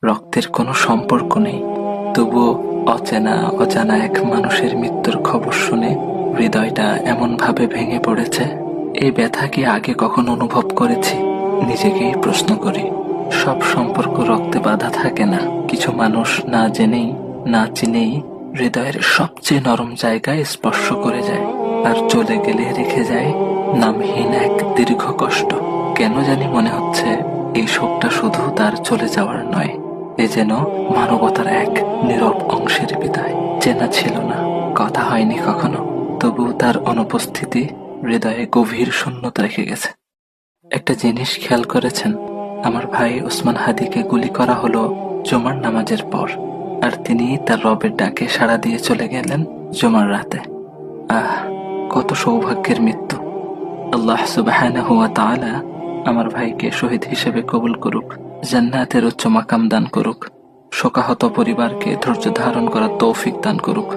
রক্তের কোনো সম্পর্ক নেই, তবুও অজানা এক মানুষের মৃত্যুর খবর শুনে হৃদয়টা এমনভাবে ভেঙে পড়েছে। এই ব্যথা কি আগে কখনো অনুভব করেছি? নিজেকেই প্রশ্ন করি। সব সম্পর্ক রক্তে বাঁধা থাকে না। কিছু মানুষ না জেনেই, না চিনেই হৃদয়ের সবচেয়ে নরম জায়গায় স্পর্শ করে যায়, আর চলে গেলে রেখে যায় নামহীন এক দীর্ঘ কষ্ট। কেন জানি মনে হচ্ছে এই শোকটা শুধু তার চলে যাওয়ার নয়, এ যেন মানবতার এক নীরব অংশের বিদায়। চেনা ছিল না, কথা হয়নি কখনো, তবু তার অনুপস্থিতি হৃদয়ে গভীর শূন্যতা রেখে গেছে। একটা জিনিস খেয়াল করেছেন? আমার ভাই ওসমান হাদিকে গুলি করা হলো জুমার নামাজের পর, আর তিনি তার রবের ডাকে সাড়া দিয়ে চলে গেলেন জুমার রাতে। আহ, কত সৌভাগ্যের মৃত্যু! আল্লাহ সুবহানাহু ওয়া তাআলা আমার ভাইকে শহীদ হিসেবে কবুল করুক, জান্নাতের উচ্চ মাকাম দান করুক, শোকাহত পরিবারকে ধৈর্য ধারণ করার তৌফিক দান করুক।